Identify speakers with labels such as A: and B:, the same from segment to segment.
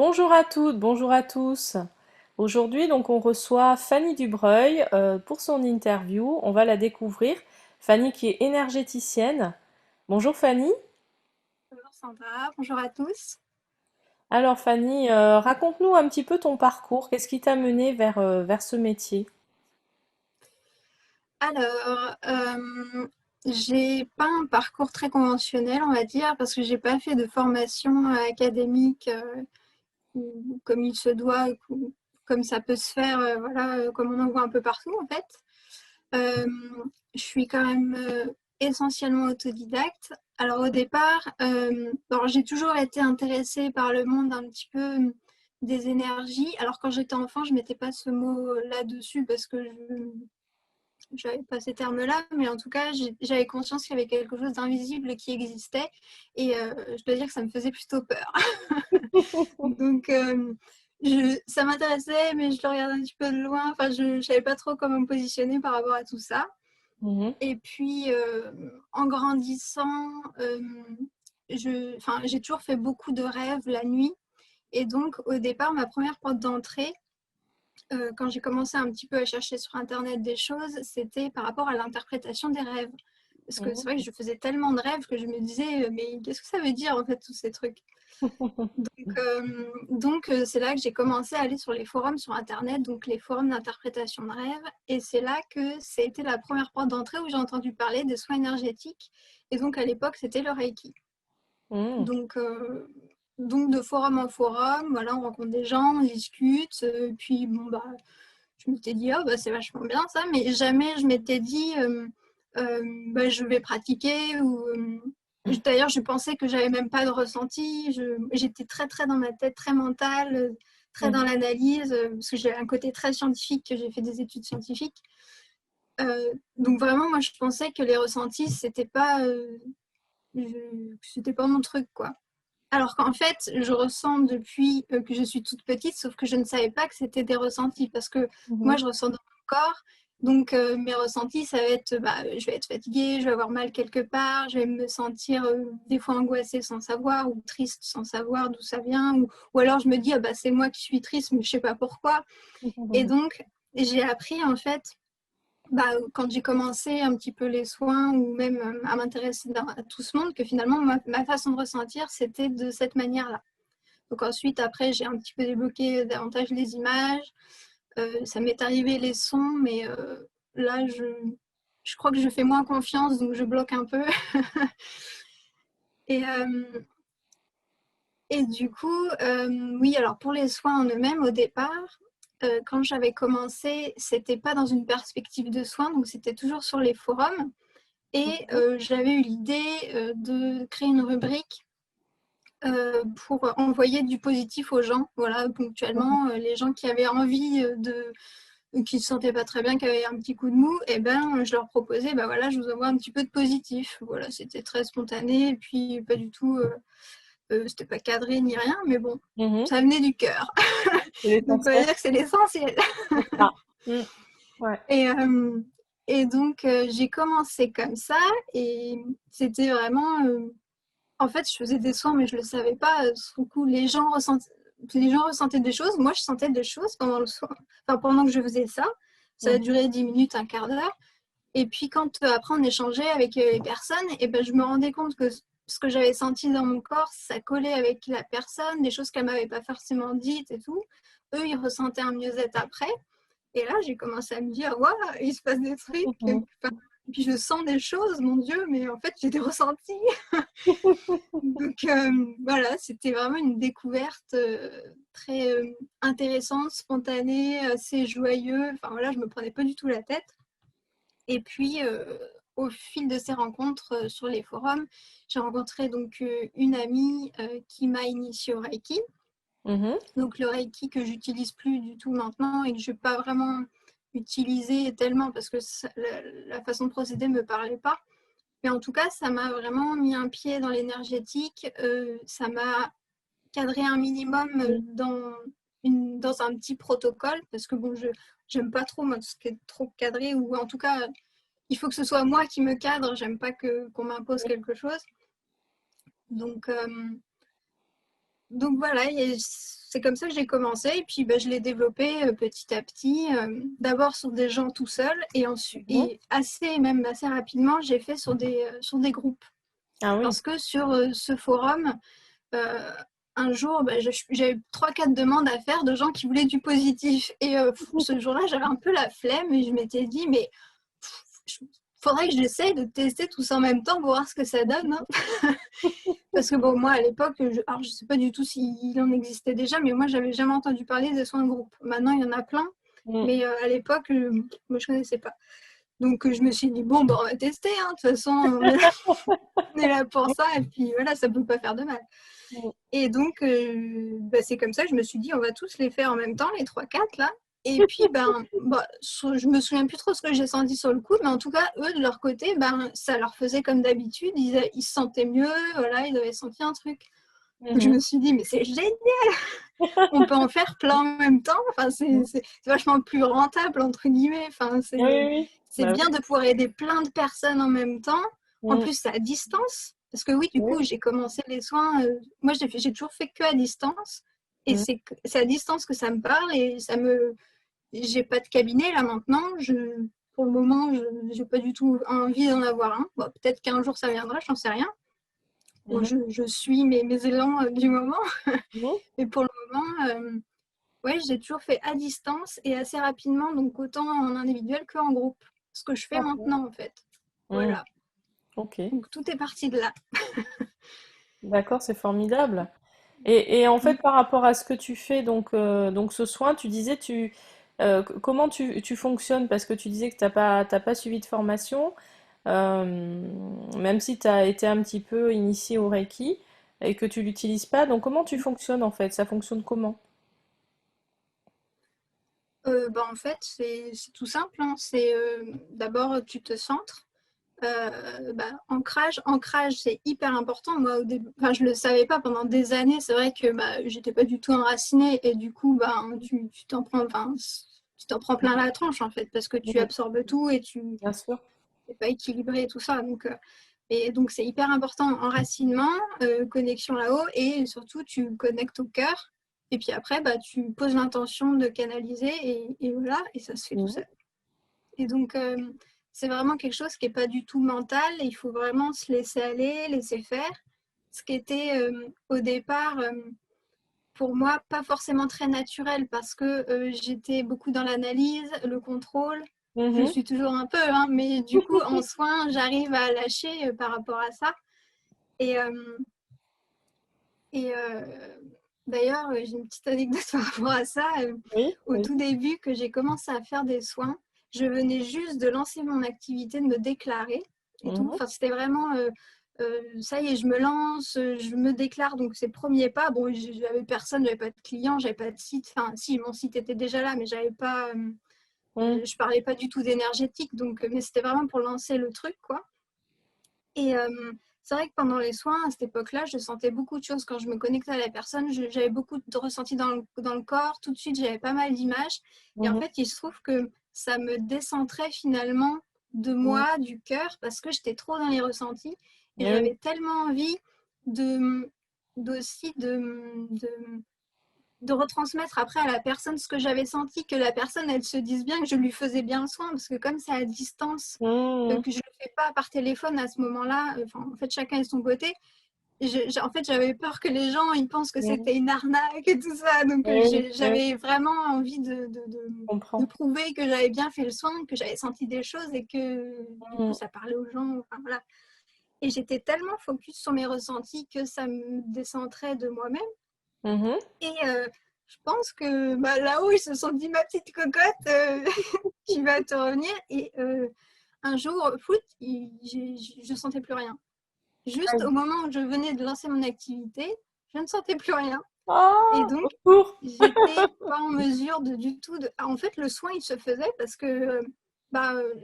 A: Bonjour à toutes, bonjour à tous. Aujourd'hui, donc, on reçoit Fanny Dubreuil pour son interview. On va la découvrir. Fanny qui est énergéticienne. Bonjour Fanny.
B: Bonjour Sandra, bonjour à tous.
A: Alors Fanny, raconte-nous un petit peu ton parcours. Qu'est-ce qui t'a mené vers ce métier?
B: Alors, j'ai pas un parcours très conventionnel, on va dire, parce que j'ai pas fait de formation académique comme il se doit, comme ça peut se faire, voilà, comme on en voit un peu partout en fait. Euh, je suis quand même essentiellement autodidacte. Alors au départ, alors j'ai toujours été intéressée par le monde un petit peu des énergies. Alors quand j'étais enfant, je mettais pas ce mot là-dessus parce que j'avais pas ces termes-là, mais en tout cas, j'avais conscience qu'il y avait quelque chose d'invisible qui existait et je dois dire que ça me faisait plutôt peur. Donc, ça m'intéressait, mais je le regardais un petit peu de loin. Enfin, je ne savais pas trop comment me positionner par rapport à tout ça.
A: Mhm.
B: Et puis, en grandissant, j'ai toujours fait beaucoup de rêves la nuit. Et donc, au départ, ma première porte d'entrée, quand j'ai commencé un petit peu à chercher sur Internet des choses, c'était par rapport à l'interprétation des rêves. Parce que c'est
A: Mhm.
B: vrai que je faisais tellement de rêves que je me disais, mais qu'est-ce que ça veut dire en fait tous ces trucs? Donc, c'est là que j'ai commencé à aller sur les forums sur Internet, donc les forums d'interprétation de rêves. Et c'est là que c'était la première porte d'entrée où j'ai entendu parler des soins énergétiques. Et donc à l'époque, c'était le Reiki.
A: Mhm.
B: Donc, donc de forum en forum, voilà, on rencontre des gens, on discute. Puis bon, bah, je m'étais dit, oh, bah, c'est vachement bien ça, mais jamais je m'étais dit, bah, je vais pratiquer. D'ailleurs, je pensais que j'avais même pas de ressenti. J'étais très, très dans ma tête, très mentale, très dans
A: Mhm.
B: l'analyse, parce que j'ai un côté très scientifique, que j'ai fait des études scientifiques. Donc vraiment, moi, je pensais que les ressentis, c'était pas mon truc, quoi. Alors qu'en fait, je ressens depuis que je suis toute petite, sauf que je ne savais pas que c'était des ressentis parce que moi,
A: Mhm.
B: je ressens dans mon corps. Donc, mes ressentis, ça va être, bah, je vais être fatiguée, je vais avoir mal quelque part, je vais me sentir des fois angoissée sans savoir ou triste sans savoir d'où ça vient. Ou alors, je me dis, ah, bah, c'est moi qui suis triste, mais je ne sais pas pourquoi. Et
A: Mhm.
B: donc, j'ai appris en fait bah, quand j'ai commencé un petit peu les soins ou même à m'intéresser à tout ce monde, que finalement, ma façon de ressentir, c'était de cette manière-là. Donc ensuite, après, j'ai un petit peu débloqué davantage les images. Ça m'est arrivé les sons, mais là, je crois que je fais moins confiance, donc je bloque un peu. Et, et du coup, oui, alors pour les soins en eux-mêmes, au départ, quand j'avais commencé, c'était pas dans une perspective de soins, donc c'était toujours sur les forums. Et j'avais eu l'idée de créer une rubrique pour envoyer du positif aux gens, voilà, ponctuellement, les gens qui avaient envie qui ne se sentaient pas très bien, qui avaient un petit coup de mou, et ben je leur proposais, bah voilà, je vous envoie un petit peu de positif. Voilà, c'était très spontané, et puis pas du tout, c'était pas cadré ni rien, mais bon,
A: Mhm.
B: ça venait du cœur.
A: C'est
B: Donc on va
A: l'essentiel,
B: dire que c'est l'essentiel.
A: c'est ça. Mhm. Ouais.
B: Et, et donc j'ai commencé comme ça, et c'était vraiment en fait, je faisais des soins, mais je ne le savais pas. Sur le coup, les gens ressentaient des choses. Moi, je sentais des choses pendant le soin. Enfin, pendant que je faisais ça. Ça a
A: Mhm.
B: duré 10 minutes, un quart d'heure. Et puis, quand après, on échangeait avec les personnes, et ben, je me rendais compte que ce que j'avais senti dans mon corps, ça collait avec la personne, des choses qu'elle m'avait pas forcément dites et tout. Eux, ils ressentaient un mieux-être après. Et là, j'ai commencé à me dire, waouh, il se passe des trucs.
A: Mhm.
B: Enfin, puis je sens des choses, mon Dieu, mais en fait, j'ai des ressentis. Donc voilà, c'était vraiment une découverte très intéressante, spontanée, assez joyeuse. Enfin voilà, je me prenais pas du tout la tête. Et puis au fil de ces rencontres sur les forums, j'ai rencontré donc une amie qui m'a initiée au Reiki.
A: Mhm.
B: Donc le Reiki que j'utilise plus du tout maintenant et que je ne vais pas vraiment utiliser tellement parce que la façon de procéder ne me parlait pas. Mais en tout cas, ça m'a vraiment mis un pied dans l'énergétique. Ça m'a cadré un minimum dans un petit protocole parce que bon, je n'aime pas trop moi, tout ce qui est trop cadré ou en tout cas, il faut que ce soit moi qui me cadre. J'aime pas qu'on m'impose quelque chose. Donc, donc voilà, c'est comme ça que j'ai commencé. Et puis je l'ai développé petit à petit. D'abord sur des gens tout seuls et ensuite,
A: Mhm.
B: et même assez rapidement, j'ai fait sur des groupes.
A: Ah oui.
B: Parce que sur ce forum, euh, un jour, j'ai eu 3-4 demandes à faire de gens qui voulaient du positif. Et ce jour-là, j'avais un peu la flemme et je m'étais dit, mais il faudrait que j'essaye de tester tout ça en même temps pour voir ce que ça donne. Hein. Parce que bon, moi à l'époque, alors je sais pas du tout s'il en existait déjà, mais moi j'avais jamais entendu parler des soins de groupe. Maintenant il y en a plein,
A: Mm.
B: mais à l'époque, moi je connaissais pas. Donc je me suis dit, bon, on va tester, hein. De toute façon, on est là pour ça, et puis voilà, ça peut pas faire de mal.
A: Mm.
B: Et donc, c'est comme ça que je me suis dit, on va tous les faire en même temps, les 3-4 là. Et puis, je me souviens plus trop ce que j'ai senti sur le coup, mais en tout cas, eux, de leur côté, ça leur faisait comme d'habitude, ils se sentaient mieux, voilà, ils avaient senti un truc. Donc, je me
A: Mhm.
B: suis dit, mais c'est génial, on peut en faire plein en même temps, enfin,
A: Mm.
B: c'est vachement plus rentable, entre guillemets, enfin,
A: Oui, oui, oui.
B: c'est
A: Bah
B: bien de pouvoir aider plein de personnes en même temps.
A: oui.
B: En
A: Mm.
B: plus, c'est à distance. Parce que oui, du
A: Oui.
B: coup, j'ai commencé les soins. Moi, j'ai toujours fait que à distance. Et
A: Mm.
B: c'est à distance que ça me parle. Et ça me. J'ai pas de cabinet là maintenant. Pour le moment, je n'ai pas du tout envie d'en avoir un. Bon, peut-être qu'un jour ça viendra, j'en sais rien. Bon,
A: Mhm.
B: je suis mes élans du moment.
A: Mhm.
B: Mais pour le moment, ouais, j'ai toujours fait à distance et assez rapidement, donc autant en individuel qu'en groupe. Ce que je fais
A: D'accord.
B: maintenant, en fait.
A: Mm.
B: Voilà.
A: Ok.
B: Donc tout est parti de là.
A: D'accord, c'est formidable. Et en fait, par rapport à ce que tu fais, donc ce soin, tu disais, comment tu fonctionnes? Parce que tu disais que t'as pas suivi de formation, euh, même si tu as été un petit peu initié au Reiki et que tu l'utilises pas. Donc comment tu fonctionnes en fait? Ça fonctionne comment?
B: En fait, c'est tout simple. Hein. C'est d'abord, tu te centres. Ancrage, c'est hyper important. Moi, au début, enfin, je le savais pas pendant des années. C'est vrai que j'étais pas du tout enracinée et du coup, tu t'en prends, enfin, tu t'en prends plein la tronche en fait parce que tu
A: Mhm.
B: absorbes tout et tu
A: Bien sûr.
B: n'es pas équilibré et tout ça. Et donc c'est hyper important enracinement, connexion là-haut et surtout tu connectes au cœur. Et puis après, tu poses l'intention de canaliser et voilà, et ça se fait tout
A: Mhm.
B: seul. Et donc, c'est vraiment quelque chose qui n'est pas du tout mental. Il faut vraiment se laisser aller, laisser faire. Ce qui était au départ, pour moi, pas forcément très naturel parce que j'étais beaucoup dans l'analyse, le contrôle. Je le
A: Mhm.
B: suis toujours un peu, hein, mais du coup, en soins, j'arrive à lâcher par rapport à ça. Et, euh, et d'ailleurs, j'ai une petite anecdote par rapport à ça.
A: Oui,
B: Au
A: oui.
B: tout début, que j'ai commencé à faire des soins, je venais juste de lancer mon activité, de me déclarer et tout.
A: Mhm.
B: Enfin, c'était vraiment ça y est, je me lance, je me déclare. Donc, c'est le premier pas. Bon, j'avais personne, j'avais pas de clients, j'avais pas de site. Enfin, si, mon site était déjà là, mais j'avais pas,
A: Mhm.
B: je parlais pas du tout d'énergétique. Donc, mais c'était vraiment pour lancer le truc, quoi. Et c'est vrai que pendant les soins, à cette époque-là, je sentais beaucoup de choses. Quand je me connectais à la personne, j'avais beaucoup de ressentis dans le corps. Tout de suite, j'avais pas mal d'images. Et en
A: Mhm.
B: fait, il se trouve que ça me décentrait finalement de
A: Mhm.
B: moi, du cœur, parce que j'étais trop dans les ressentis. Et
A: Eh oui.
B: j'avais tellement envie de, aussi de retransmettre après à la personne ce que j'avais senti, que la personne, elle se dise bien que je lui faisais bien le soin, parce que comme c'est à distance,
A: Mhm.
B: que je ne le fais pas par téléphone à ce moment-là, en fait, chacun est de son côté. En fait, j'avais peur que les gens ils pensent que
A: Mhm.
B: c'était une arnaque et tout ça. Donc,
A: Eh oui, eh oui,
B: j'avais vraiment envie
A: je
B: de
A: comprends.
B: prouver que j'avais bien fait le soin, que j'avais senti des choses et que du coup,
A: Mhm.
B: ça parlait aux gens. Enfin, voilà. Et j'étais tellement focus sur mes ressentis que ça me décentrait de moi-même.
A: Mhm.
B: Et je pense que là-haut, ils se sont dit, ma petite cocotte, tu vas te revenir. Et un jour, foot, je ne sentais plus rien. Juste
A: Aïe.
B: au moment où je venais de lancer mon activité, je ne sentais plus rien. Et
A: Ah,
B: donc,
A: au secours.
B: j'étais pas en mesure du tout de. En fait, le soin, il se faisait parce que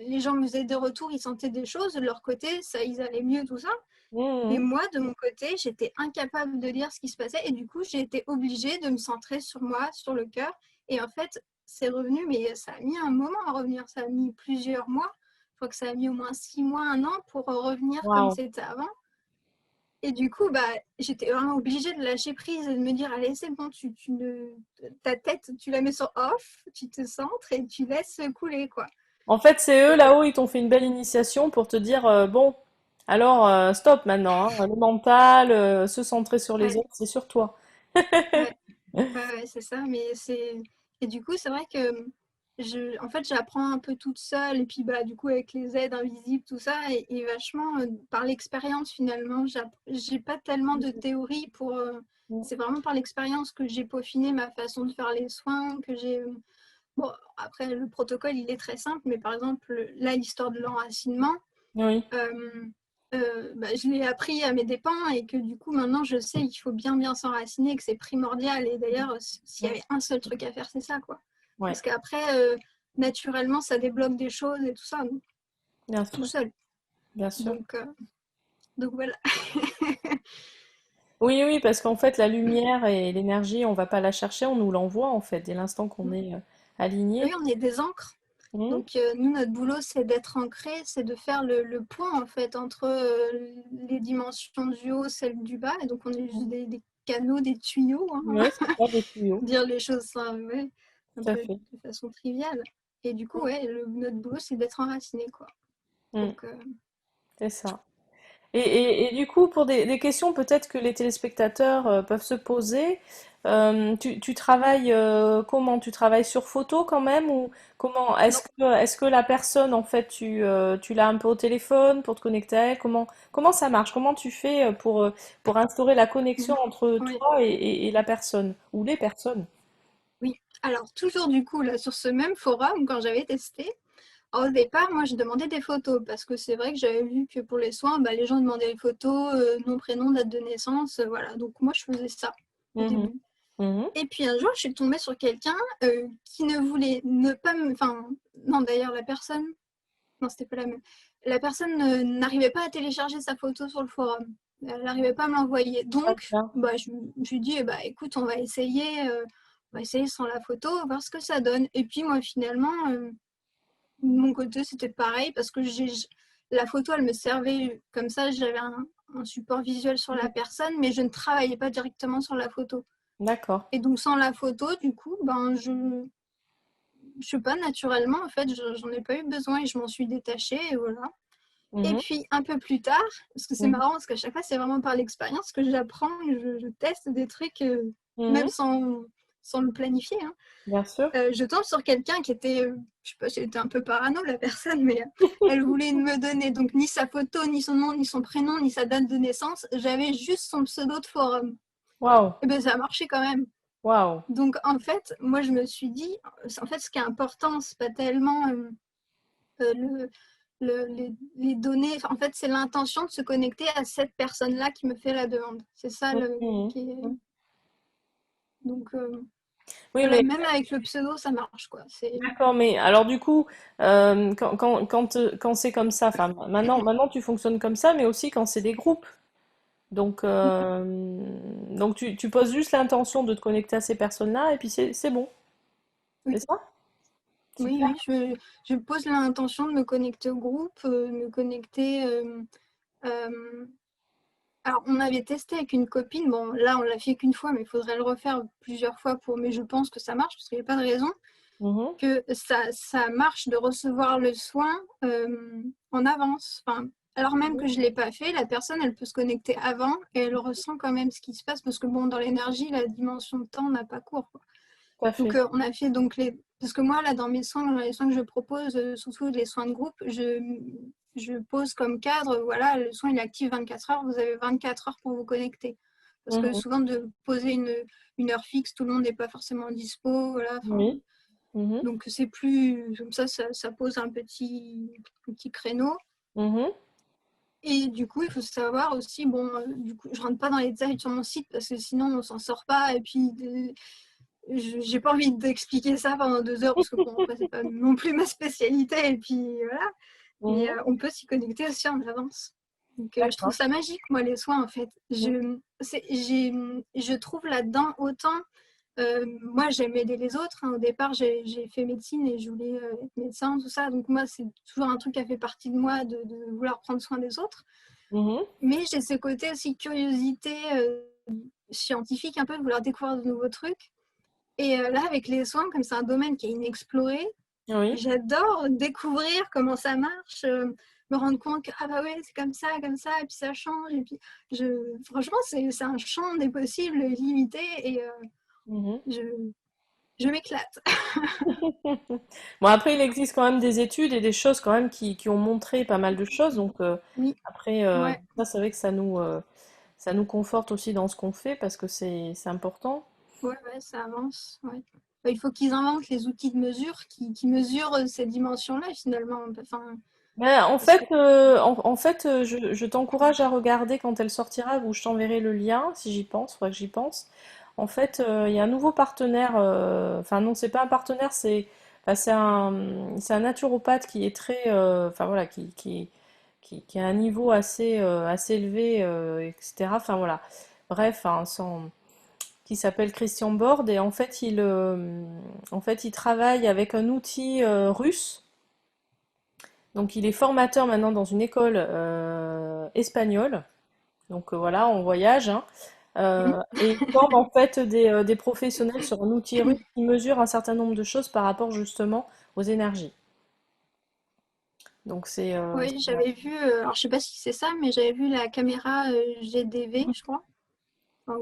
B: les gens me faisaient des retours, ils sentaient des choses de leur côté, ça, ils allaient mieux, tout ça. Mais
A: Mhm.
B: moi, de mon côté, j'étais incapable de lire ce qui se passait et du coup, j'ai été obligée de me centrer sur moi, sur le cœur. Et en fait, c'est revenu, mais ça a mis un moment à revenir. Ça a mis plusieurs mois. Je crois que ça a mis au moins 6 mois, un an pour revenir comme
A: Waouh.
B: c'était avant. Et du coup, bah, j'étais vraiment obligée de lâcher prise et de me dire, allez, c'est bon, ta tête, tu la mets sur off, tu te centres et tu laisses couler, quoi.
A: En fait, c'est eux
B: Et,
A: là-haut, ils t'ont fait une belle initiation pour te dire bon, alors stop maintenant, hein, le mental, se centrer sur les
B: ouais,
A: autres, c'est sur toi.
B: ouais. Ouais, ouais, c'est ça, mais c'est et du coup, c'est vrai que en fait, j'apprends un peu toute seule et puis, bah, du coup, avec les aides invisibles, tout ça et vachement, par l'expérience finalement. J'ai pas tellement de théorie c'est vraiment par l'expérience que j'ai peaufiné ma façon de faire les soins, que j'ai, bon, après le protocole, il est très simple, mais par exemple, là, l'histoire de l'enracinement,
A: Oui,
B: bah, je l'ai appris à mes dépens et que du coup maintenant je sais qu'il faut bien s'enraciner, que c'est primordial. Et d'ailleurs, s'il y avait un seul truc à faire, c'est ça, quoi.
A: ouais,
B: Parce qu'après, naturellement, ça débloque des choses et tout ça,
A: bien
B: tout
A: sûr,
B: seul.
A: bien sûr.
B: Donc, euh, donc voilà.
A: Oui, oui, parce qu'en fait, la lumière et l'énergie, on va pas la chercher, on nous l'envoie en fait, dès l'instant qu'on est
B: Oui,
A: aligné.
B: on est des encres.
A: Mhm.
B: Donc nous, notre boulot, c'est d'être ancré, c'est de faire le pont en fait entre les dimensions du haut, celles du bas. Et donc on est juste des canaux, des tuyaux, hein,
A: Ouais, c'est ça, des tuyaux,
B: dire les choses ouais, un
A: tout à
B: peu
A: fait.
B: de façon triviale. Et du coup, ouais, notre boulot, c'est d'être enraciné, quoi.
A: Mm,
B: Donc,
A: c'est ça. Et du coup, pour des questions peut-être que les téléspectateurs peuvent se poser, tu travailles comment? Tu travailles sur photo quand même ou comment?
B: non.
A: Est-ce que la personne, en fait, tu l'as un peu au téléphone pour te connecter à elle? Comment ça marche? Comment tu fais pour instaurer la connexion
B: Mhm.
A: entre
B: Oui,
A: toi et la personne ou les personnes?
B: oui. Alors, toujours du coup, là, sur ce même forum, quand j'avais testé, au départ, moi, je demandais des photos parce que c'est vrai que j'avais vu que pour les soins, bah, les gens demandaient les photos, nom, prénom, date de naissance, voilà. Donc, moi, je faisais ça au
A: Mhm,
B: début.
A: mhm.
B: Et puis un jour, je suis tombée sur quelqu'un qui ne voulait ne pas me. Enfin, non, d'ailleurs, la personne. Non, c'était pas la même. La personne n'arrivait pas à télécharger sa photo sur le forum. Elle n'arrivait pas à me l'envoyer.
A: Ah,
B: Donc,
A: bien.
B: bah, je lui dis, bah, écoute, on va essayer sans la photo, voir ce que ça donne. Et puis moi, finalement, de mon côté, c'était pareil parce que la photo, elle me servait comme ça. J'avais un support visuel sur la personne, mais je ne travaillais pas directement sur la photo.
A: D'accord.
B: Et donc, sans la photo, du coup, ben, je sais pas, naturellement, en fait, j'en ai pas eu besoin et je m'en suis détachée. Et voilà. Et
A: Mhm,
B: puis un peu plus tard, parce que c'est
A: mhm,
B: marrant, parce qu'à chaque fois, c'est vraiment par l'expérience que j'apprends, je teste des trucs, même
A: mhm.
B: sans le planifier, hein.
A: Bien sûr.
B: Je tombe sur quelqu'un qui était, je sais pas si elle était un peu parano, la personne, mais elle voulait me donner donc ni sa photo, ni son nom, ni son prénom, ni sa date de naissance. J'avais juste son pseudo de forum.
A: Waouh,
B: Et ben ça a marché quand même.
A: waouh.
B: Donc en fait, moi je me suis dit, en fait, ce qui est important, c'est pas tellement le, les données. Enfin, en fait, c'est l'intention de se connecter à cette personne-là qui me fait la demande. C'est ça
A: Mhm.
B: qui est. Donc,
A: Oui,
B: voilà,
A: mais
B: même avec le pseudo, ça marche, quoi.
A: d'accord, mais alors du coup, quand c'est comme ça, enfin maintenant tu fonctionnes comme ça, mais aussi quand c'est des groupes. Donc tu poses juste l'intention de te connecter à ces personnes-là et puis c'est bon, c'est
B: Oui,
A: ça?
B: oui,
A: Super.
B: oui. Je pose l'intention de me connecter au groupe, me connecter. Alors, on avait testé avec une copine. Bon, là, on l'a fait qu'une fois, mais il faudrait le refaire plusieurs fois mais je pense que ça marche parce qu'il n'y a pas de raison.
A: Mhm.
B: Que ça marche de recevoir le soin en avance. Enfin, alors même que je ne l'ai pas fait, la personne, elle peut se connecter avant et elle ressent quand même ce qui se passe parce que bon, dans l'énergie, la dimension de temps n'a pas cours, quoi.
A: Tout à
B: Donc,
A: fait.
B: on a fait donc les. Parce que moi, là, dans mes soins, dans les soins que je propose, surtout les soins de groupe, je pose comme cadre, voilà, le soin il est actif 24 heures, vous avez 24 heures pour vous connecter. Parce que
A: Mhm.
B: souvent, de poser une heure fixe, tout le monde n'est pas forcément dispo, voilà, enfin,
A: Oui. Mhm.
B: donc c'est plus comme ça pose un petit créneau.
A: Mhm.
B: Et du coup, il faut savoir aussi, bon, du coup, je rentre pas dans les détails sur mon site parce que sinon on s'en sort pas. Et puis, j'ai pas envie d'expliquer ça pendant 2 heures parce que bon, après, c'est pas non plus ma spécialité. Et puis voilà. Mais
A: Mhm.
B: on peut s'y connecter aussi en avance. Donc je trouve
A: D'accord.
B: ça magique, moi, les soins, en fait. Je trouve là-dedans autant moi, j'aime aider les autres, hein. Au départ, j'ai fait médecine et je voulais être médecin, tout ça. Donc moi, c'est toujours un truc qui a fait partie de moi de vouloir prendre soin des autres.
A: Mhm.
B: Mais j'ai ce côté aussi curiosité scientifique un peu, de vouloir découvrir de nouveaux trucs. Et là, avec les soins, comme c'est un domaine qui est inexploré,
A: Oui.
B: j'adore découvrir comment ça marche, me rendre compte que ah bah ouais, c'est comme ça, et puis ça change. Et puis franchement, c'est un champ des possibles limité et
A: Mhm.
B: je, je m'éclate.
A: Bon, après, il existe quand même des études et des choses quand même qui ont montré pas mal de choses. Donc,
B: Oui,
A: après,
B: ouais,
A: ça, c'est vrai que ça nous conforte aussi dans ce qu'on fait parce que c'est important.
B: ouais, ouais, ça avance. Ouais. Bah, il faut qu'ils inventent les outils de mesure qui mesurent ces dimensions-là finalement. Enfin,
A: Ben,
B: parce que
A: en fait, je t'encourage à regarder quand elle sortira, ou je t'enverrai le lien si j'y pense, faudrait que j'y pense. En fait, il y a un nouveau partenaire, enfin non, c'est pas un partenaire, enfin, c'est un naturopathe qui est très, enfin voilà, qui a un niveau assez, assez élevé, etc. Enfin voilà, bref, hein, qui s'appelle Christian Bord et en fait, il travaille avec un outil russe. Donc il est formateur maintenant dans une école espagnole. Donc voilà, on voyage, hein. Et il forme en fait des professionnels sur un outil russe qui mesure un certain nombre de choses par rapport justement aux énergies. Donc
B: oui, j'avais vu, alors je sais pas si c'est ça, mais j'avais vu la caméra GDV, je crois. Enfin,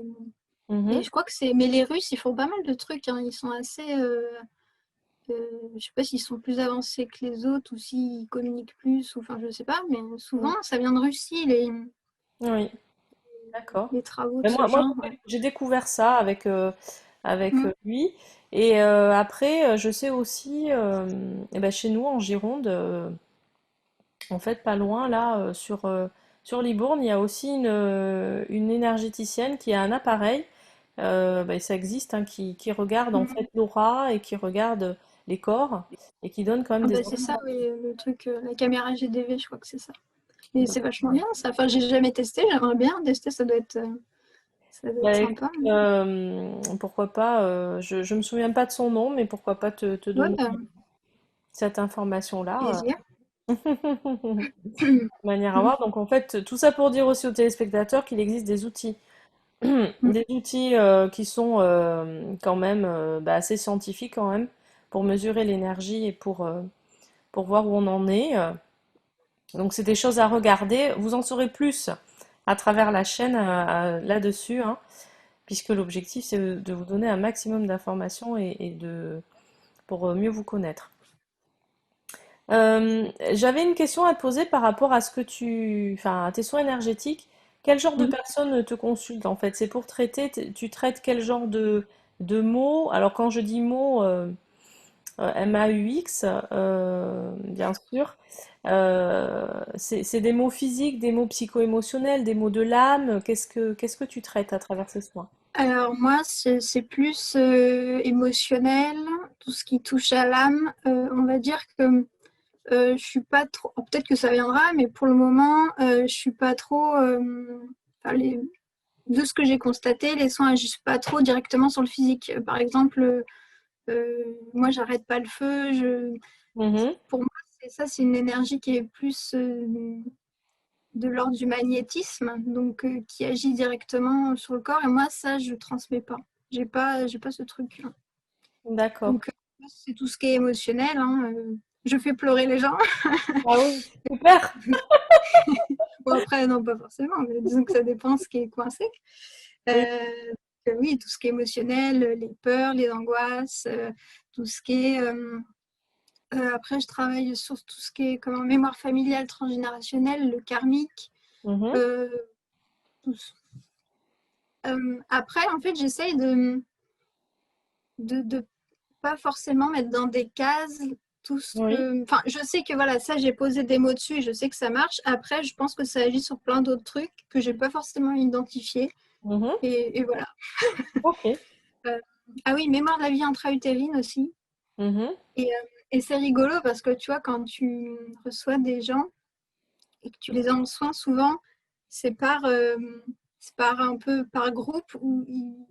B: et
A: Mhm.
B: je crois que c'est. Mais les Russes, ils font pas mal de trucs, hein. Ils sont assez. Je sais pas s'ils sont plus avancés que les autres ou s'ils communiquent plus, ou enfin, je sais pas, mais souvent, ça vient de Russie,
A: Oui, d'accord.
B: les travaux de
A: Ben,
B: ce
A: moi,
B: genre. Ouais.
A: j'ai découvert ça avec, avec
B: Mm.
A: lui. Et après, je sais aussi, eh ben, chez nous en Gironde, en fait, pas loin, là, sur Libourne, il y a aussi une énergéticienne qui a un appareil, bah, ça existe, hein, qui regarde en
B: Mm.
A: fait l'aura et qui regarde les corps et qui donne quand même
B: Ah
A: des
B: bah, c'est ça,
A: informations.
B: oui, le truc, la caméra GDV, je crois que c'est ça. Et c'est vachement bien ça. Enfin, j'ai jamais testé, j'aimerais bien tester, ça doit être
A: Bah, écoute,
B: sympa.
A: pourquoi pas, je me souviens pas de son nom, mais pourquoi pas te
B: Ouais,
A: donner
B: bah,
A: cette information-là.
B: plaisir.
A: De manière à voir. Donc en fait, tout ça pour dire aussi aux téléspectateurs qu'il existe des outils.
B: Mm.
A: Des outils qui sont quand même bah, assez scientifiques quand même pour mesurer l'énergie et pour voir où on en est. Donc c'est des choses à regarder. Vous en saurez plus à travers la chaîne là-dessus, hein, puisque l'objectif c'est de vous donner un maximum d'informations et pour mieux vous connaître. J'avais une question à te poser par rapport à ce que enfin, à tes soins énergétiques. Quel genre de
B: Mm.
A: personnes te consultent en fait? C'est pour traiter, tu traites quel genre de mots? Alors quand je dis mots, MAUX, bien sûr, c'est des mots physiques, des mots psycho-émotionnels, des mots de l'âme. Qu'est-ce que tu traites à travers ces soins?
B: Alors moi, c'est plus émotionnel, tout ce qui touche à l'âme. On va dire que je suis pas trop. Peut-être que ça viendra, mais pour le moment, je suis pas trop. Enfin, de ce que j'ai constaté, les soins agissent pas trop directement sur le physique. Par exemple, moi, j'arrête pas le feu.
A: Mhm.
B: Pour moi, c'est une énergie qui est plus de l'ordre du magnétisme, donc qui agit directement sur le corps. Et moi, ça, je transmets pas. J'ai pas ce truc-là.
A: D'accord.
B: Donc, c'est tout ce qui est émotionnel, hein. Je fais pleurer les gens.
A: Ah oui, super.
B: Bon, après, non, pas forcément, mais disons que ça dépend ce qui est coincé.
A: Oui.
B: Euh, oui, tout ce qui est émotionnel, les peurs, les angoisses, tout ce qui est. Après, je travaille sur tout ce qui est comment, mémoire familiale transgénérationnelle, le karmique.
A: Mhm.
B: euh, tout après, en fait, j'essaye de pas forcément mettre dans des cases tout ce
A: Oui.
B: que. Enfin, je sais que voilà, ça, j'ai posé des mots dessus et je sais que ça marche. Après, je pense que ça agit sur plein d'autres trucs que j'ai pas forcément identifiés.
A: Mhm.
B: Et voilà.
A: Ok.
B: Euh, ah oui, mémoire de la vie intra-utérine aussi.
A: Mhm.
B: Et c'est rigolo parce que tu vois, quand tu reçois des gens et que tu les as en soin, souvent, c'est c'est par un peu par groupe où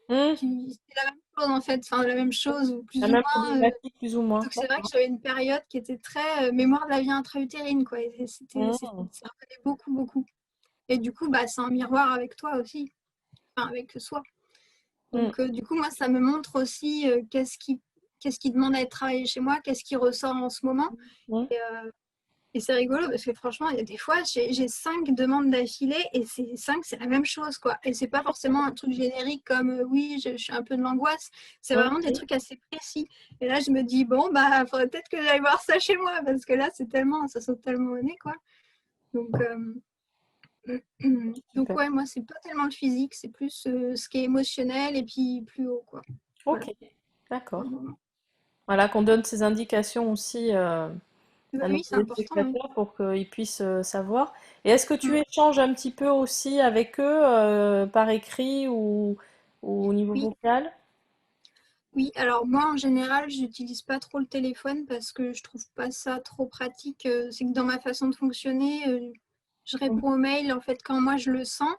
A: Mhm.
B: c'est la même chose en fait, enfin la même chose ou
A: La
B: plus ou
A: même
B: moins.
A: problématique, plus ou moins.
B: Donc c'est vrai que j'avais une période qui était très mémoire de la vie intra-utérine, quoi. Et ça
A: Mhm.
B: revenait beaucoup, beaucoup. Et du coup, bah, c'est un miroir avec toi aussi, enfin, avec soi.
A: Mm.
B: Donc, du coup, moi, ça me montre aussi qu'est-ce qui demande à être travaillé chez moi, qu'est-ce qui ressort en ce moment.
A: Mm.
B: Et c'est rigolo parce que franchement, il y a des fois, j'ai 5 demandes d'affilée et ces 5, c'est la même chose, quoi. Et c'est pas forcément un truc générique comme oui, je suis un peu de l'angoisse. C'est vraiment des
A: Ok.
B: trucs assez précis. Et là, je me dis, bon, bah, faudrait peut-être que j'aille voir ça chez moi parce que là, ça saute tellement au nez, quoi. Donc, donc
A: Super.
B: ouais, moi, c'est pas tellement le physique, c'est plus ce qui est émotionnel et puis plus haut, quoi. Voilà,
A: Ok,
B: pour le
A: d'accord.
B: moment.
A: Voilà, qu'on donne ces indications aussi
B: Bah
A: à nos
B: oui, c'est important, oui.
A: téléspectateurs pour qu'ils puissent savoir. Et est-ce que tu
B: Mm.
A: échanges un petit peu aussi avec eux par écrit ou au niveau
B: Oui,
A: vocal?
B: oui, alors moi en général, j'utilise pas trop le téléphone parce que je trouve pas ça trop pratique. C'est que dans ma façon de fonctionner, je
A: Mhm.
B: réponds aux mails en fait quand moi je le sens.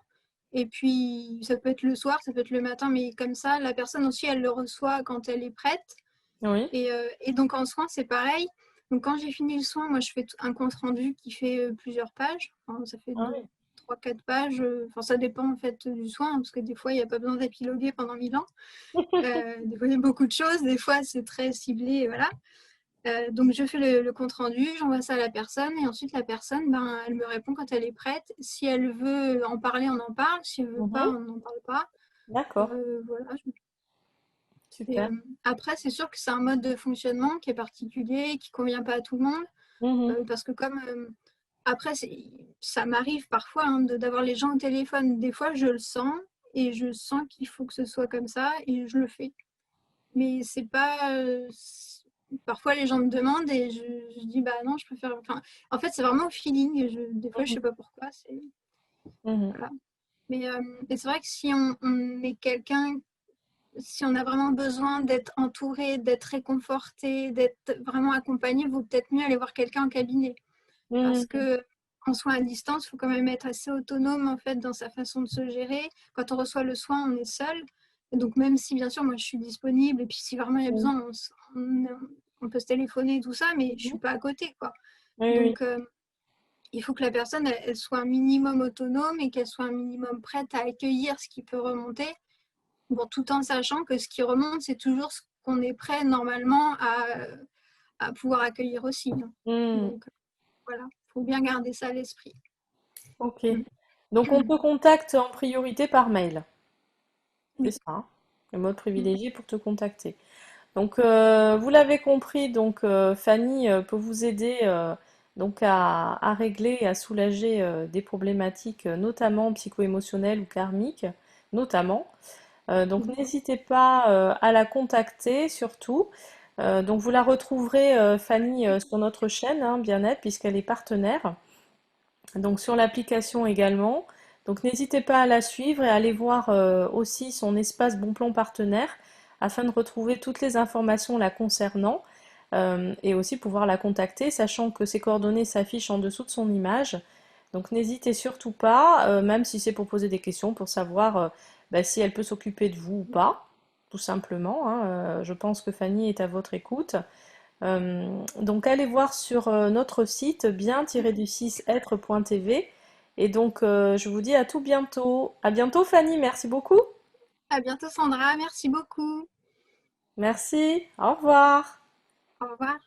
B: Et puis ça peut être le soir, ça peut être le matin, mais comme ça, la personne aussi, elle le reçoit quand elle est prête.
A: Oui.
B: Et donc en soin, c'est pareil. Donc quand j'ai fini le soin, moi je fais un compte rendu qui fait plusieurs pages. Enfin, ça fait
A: Ah
B: deux,
A: oui.
B: trois, quatre pages. Enfin, ça dépend en fait du soin, parce que des fois, il n'y a pas besoin d'épiloguer pendant 1000 ans. Des fois, il y a beaucoup de choses. Des fois, c'est très ciblé. Voilà. Donc je fais le compte rendu, j'envoie ça à la personne et ensuite la personne, ben, elle me répond quand elle est prête. Si elle veut en parler, on en parle. Si elle veut pas,
A: Mhm.
B: on n'en parle pas.
A: D'accord,
B: Voilà.
A: super.
B: Après, c'est sûr que c'est un mode de fonctionnement qui est particulier, qui convient pas à tout le monde,
A: Mhm.
B: parce que comme après, ça m'arrive parfois hein, d'avoir les gens au téléphone. Des fois, je le sens et je sens qu'il faut que ce soit comme ça et je le fais. Mais c'est pas. Parfois, les gens me demandent et je dis bah non, je préfère. Enfin, en fait, c'est vraiment au feeling. Et des fois, je
A: Mhm.
B: sais pas pourquoi.
A: Mhm.
B: Voilà. Mais c'est vrai que si on est quelqu'un, si on a vraiment besoin d'être entouré, d'être réconforté, d'être vraiment accompagné, il vaut peut-être mieux aller voir quelqu'un en cabinet. Parce
A: Mhm.
B: que en soin à distance, il faut quand même être assez autonome en fait dans sa façon de se gérer. Quand on reçoit le soin, on est seul. Et donc même si bien sûr moi je suis disponible et puis si vraiment il y a
A: Mhm.
B: besoin, on peut se téléphoner et tout ça, mais je
A: Mhm.
B: suis pas à côté quoi.
A: Oui, oui.
B: Donc il faut que la personne elle soit un minimum autonome et qu'elle soit un minimum prête à accueillir ce qui peut remonter. Bon, tout en sachant que ce qui remonte, c'est toujours ce qu'on est prêt normalement à pouvoir accueillir aussi, hein.
A: Mhm.
B: Donc voilà, il faut bien garder ça à l'esprit.
A: Ok. Donc on te contacte en priorité par mail. C'est
B: Oui.
A: ça, hein, le mode privilégié pour te contacter. Donc, vous l'avez compris, donc Fanny peut vous aider donc à régler et à soulager des problématiques, notamment psycho-émotionnelles ou karmiques, notamment. Donc, n'hésitez pas à la contacter, surtout. Donc, vous la retrouverez, Fanny, sur notre chaîne, hein, Bien-être, puisqu'elle est partenaire. Donc, sur l'application également. Donc, n'hésitez pas à la suivre et à aller voir aussi son espace Bon Plan Partenaire afin de retrouver toutes les informations la concernant et aussi pouvoir la contacter, sachant que ses coordonnées s'affichent en dessous de son image. Donc n'hésitez surtout pas, même si c'est pour poser des questions, pour savoir bah, si elle peut s'occuper de vous ou pas, tout simplement, hein. Je pense que Fanny est à votre écoute. Donc allez voir sur notre site bien-du6être.tv. Et donc je vous dis à tout bientôt. À bientôt Fanny, merci beaucoup.
B: À bientôt Sandra, merci beaucoup.
A: Merci, au revoir.
B: Au revoir.